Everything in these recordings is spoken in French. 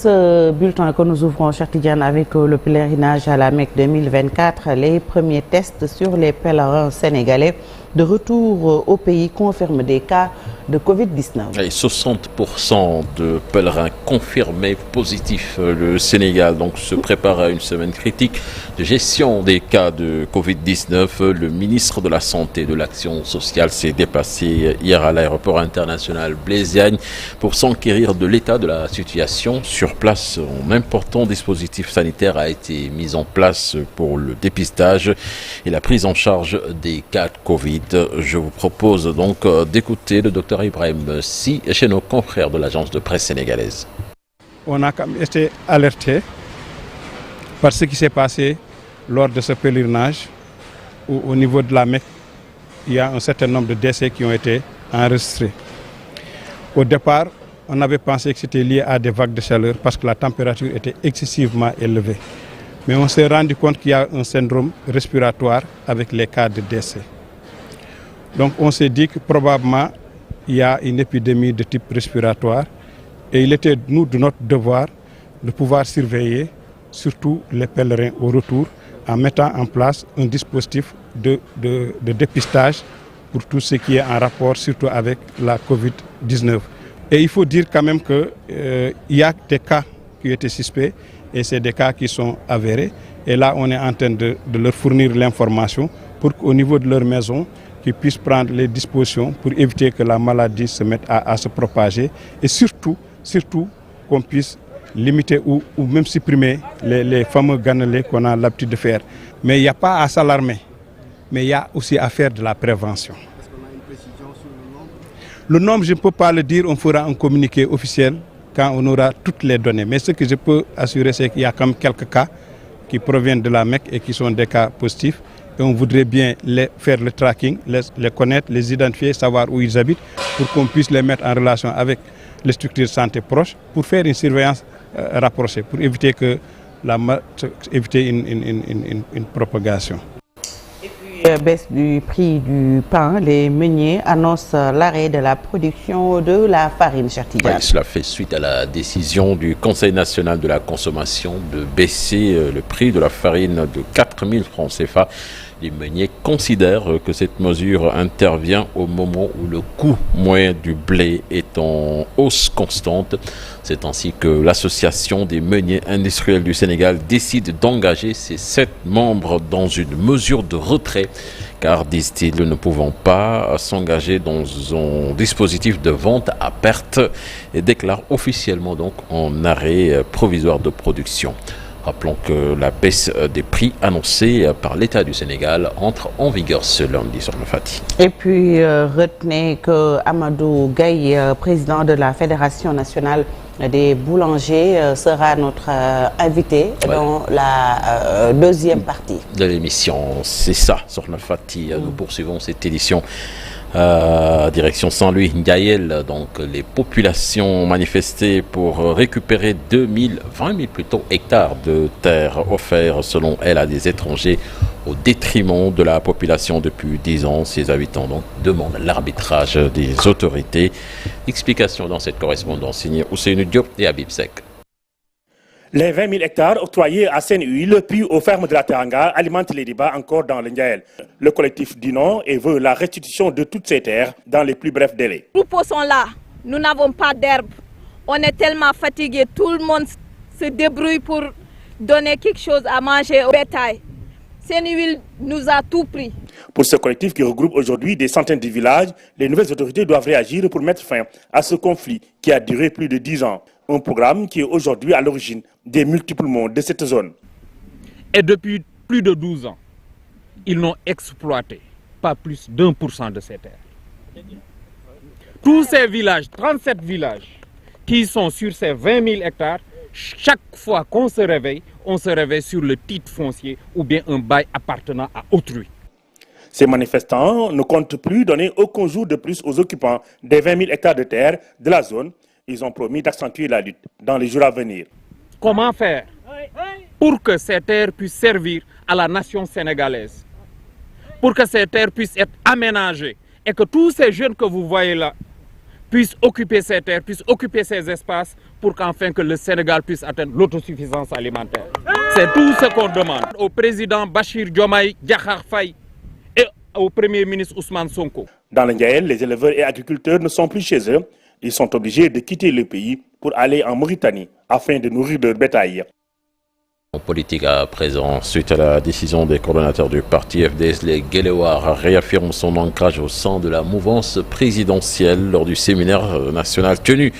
Ce bulletin que nous ouvrons, cher Tidiane, avec le pèlerinage à la Mecque 2024, les premiers tests sur les pèlerins sénégalais de retour au pays confirment des cas de Covid-19. 60% de pèlerins confirmés positifs. Le Sénégal donc se prépare à une semaine critique de gestion des cas de Covid-19. Le ministre de la Santé et de l'Action sociale s'est déplacé hier à l'aéroport international Blaise Diagne pour s'enquérir de l'état de la situation. Sur place, un important dispositif sanitaire a été mis en place pour le dépistage et la prise en charge des cas de Covid. Je vous propose donc d'écouter le docteur Ibrahim Sy chez nos confrères de l'agence de presse sénégalaise. On a été alerté par ce qui s'est passé lors de ce pèlerinage où, au niveau de la Mecque, il y a un certain nombre de décès qui ont été enregistrés. Au départ, on avait pensé que c'était lié à des vagues de chaleur parce que la température était excessivement élevée. Mais on s'est rendu compte qu'il y a un syndrome respiratoire avec les cas de décès. Donc on s'est dit que probablement il y a une épidémie de type respiratoire et il était de notre devoir de pouvoir surveiller surtout les pèlerins au retour en mettant en place un dispositif de dépistage pour tout ce qui est en rapport surtout avec la Covid-19. Et il faut dire quand même qu'il y a des cas qui étaient suspects et c'est des cas qui sont avérés. Et là, on est en train de leur fournir l'information pour qu'au niveau de leur maison, qu'ils puissent prendre les dispositions pour éviter que la maladie se mette à se propager et surtout qu'on puisse limiter ou même supprimer les fameux ganelets qu'on a l'habitude de faire. Mais il n'y a pas à s'alarmer, mais il y a aussi à faire de la prévention. Est-ce qu'on a une précision sur le nombre? Le nombre, je ne peux pas le dire, on fera un communiqué officiel quand on aura toutes les données. Mais ce que je peux assurer, c'est qu'il y a quand même quelques cas qui proviennent de la Mecque et qui sont des cas positifs. Et on voudrait bien faire le tracking, les connaître, les identifier, savoir où ils habitent, pour qu'on puisse les mettre en relation avec les structures de santé proches, pour faire une surveillance rapprochée, pour éviter une propagation. Et puis, baisse du prix du pain, les meuniers annoncent l'arrêt de la production de la farine, cher Tidiane. Oui, cela fait suite à la décision du Conseil national de la consommation de baisser le prix de la farine de 4 000 francs CFA. Les meuniers considèrent que cette mesure intervient au moment où le coût moyen du blé est en hausse constante. C'est ainsi que l'association des meuniers industriels du Sénégal décide d'engager ses 7 membres dans une mesure de retrait, car, disent-ils, ne pouvant pas s'engager dans un dispositif de vente à perte et déclarent officiellement donc en arrêt provisoire de production. Rappelons que la baisse des prix annoncée par l'État du Sénégal entre en vigueur ce lundi sur le Fati. Et puis, retenez que Amadou Gaye, président de la Fédération nationale des boulangers, sera notre invité dans la deuxième partie de l'émission. C'est ça, sur le Fati. Nous poursuivons cette édition. Direction Saint-Louis, Ndiaïel, donc les populations ont manifesté pour récupérer 20 000 plutôt hectares de terres offerts selon elle à des étrangers au détriment de la population depuis 10 ans. Ses habitants donc demandent l'arbitrage des autorités. Explication dans cette correspondance signée Ousseynou Diop et Habib Sek. Les 20 000 hectares octroyés à Seine-Huile puis aux fermes de la Teranga alimentent les débats encore dans le Ndiaïel. Le collectif dit non et veut la restitution de toutes ces terres dans les plus brefs délais. Les troupeaux sont là, nous n'avons pas d'herbe. On est tellement fatigués, tout le monde se débrouille pour donner quelque chose à manger au bétail. Seine-Huile nous a tout pris. Pour ce collectif qui regroupe aujourd'hui des centaines de villages, les nouvelles autorités doivent réagir pour mettre fin à ce conflit qui a duré plus de 10 ans. Un programme qui est aujourd'hui à l'origine des multiples morts de cette zone. Et depuis plus de 12 ans, ils n'ont exploité pas plus d'1% de ces terres. Tous ces villages, 37 villages, qui sont sur ces 20 000 hectares, chaque fois qu'on se réveille, on se réveille sur le titre foncier ou bien un bail appartenant à autrui. Ces manifestants ne comptent plus donner aucun jour de plus aux occupants des 20 000 hectares de terre de la zone. Ils ont promis d'accentuer la lutte dans les jours à venir. Comment faire pour que ces terres puissent servir à la nation sénégalaise, pour que ces terres puissent être aménagées et que tous ces jeunes que vous voyez là puisse occuper ces terres, puisse occuper ces espaces pour qu'enfin que le Sénégal puisse atteindre l'autosuffisance alimentaire. C'est tout ce qu'on demande au président Bachir Diomaye Diakhar Faye et au premier ministre Ousmane Sonko. Dans le Ndiaël, les éleveurs et agriculteurs ne sont plus chez eux. Ils sont obligés de quitter le pays pour aller en Mauritanie afin de nourrir leur bétail. En politique à présent, suite à la décision des coordonnateurs du parti FDS, les Guelewar réaffirment son ancrage au sein de la mouvance présidentielle lors du séminaire national tenu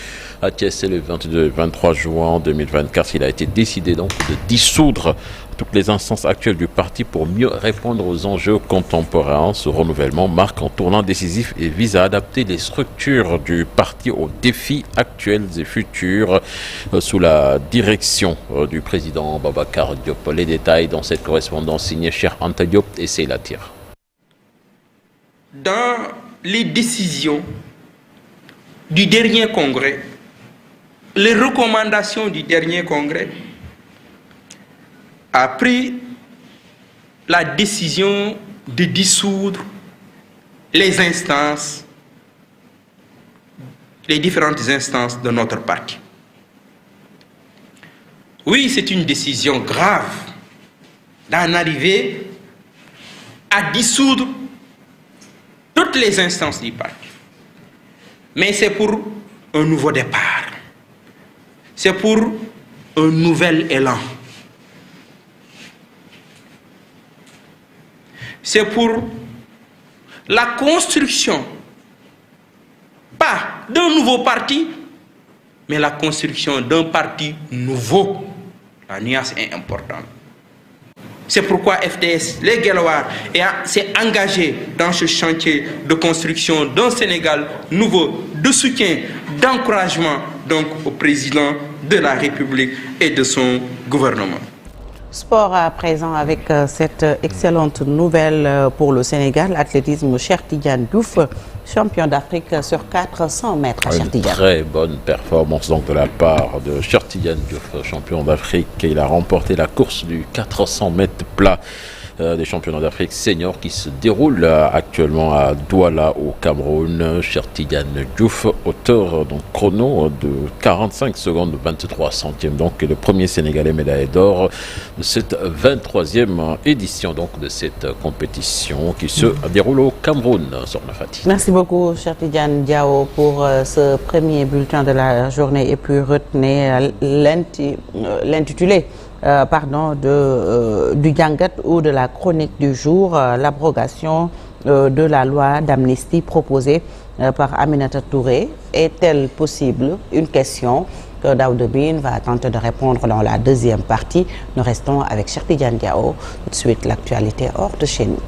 à Thiès le 22 et 23 juin 2024. Il a été décidé donc de dissoudre toutes les instances actuelles du parti pour mieux répondre aux enjeux contemporains. Ce renouvellement marque un tournant décisif et vise à adapter les structures du parti aux défis actuels et futurs sous la direction du président Babacar Diop. Les détails dans cette correspondance signée Cheikh Anta Diop et Seyla Tir. Dans les décisions du dernier congrès, les recommandations du dernier congrès, a pris la décision de dissoudre les instances, les différentes instances de notre parti. Oui, c'est une décision grave d'en arriver à dissoudre toutes les instances du parti. Mais c'est pour un nouveau départ. C'est pour un nouvel élan. C'est pour la construction, pas d'un nouveau parti, mais la construction d'un parti nouveau. La nuance est importante. C'est pourquoi FDS, les Guelewar, s'est engagé dans ce chantier de construction d'un Sénégal nouveau, de soutien, d'encouragement donc au président de la République et de son gouvernement. Sport à présent avec cette excellente nouvelle pour le Sénégal. Athlétisme, Cheikh Tidiane Diouf, champion d'Afrique sur 400 mètres. Une très bonne performance donc de la part de Cheikh Tidiane Diouf, champion d'Afrique. Il a remporté la course du 400 mètres plat des championnats d'Afrique seniors qui se déroulent actuellement à Douala au Cameroun. Cheikh Tidiane Diouf, auteur d'un chrono de 45 secondes 23 centièmes, donc le premier Sénégalais médaillé d'or de cette 23e édition donc de cette compétition qui se déroule au Cameroun. Merci beaucoup Cheikh Tidiane Diao pour ce premier bulletin de la journée et puis retenez l'intitulé du Jangat ou de la chronique du jour, l'abrogation de la loi d'amnistie proposée par Aminata Touré. Est-elle possible? Une question que Daouda Bin va tenter de répondre dans la deuxième partie. Nous restons avec Cheikh Tidiane Diao. Tout de suite, l'actualité hors de chez nous.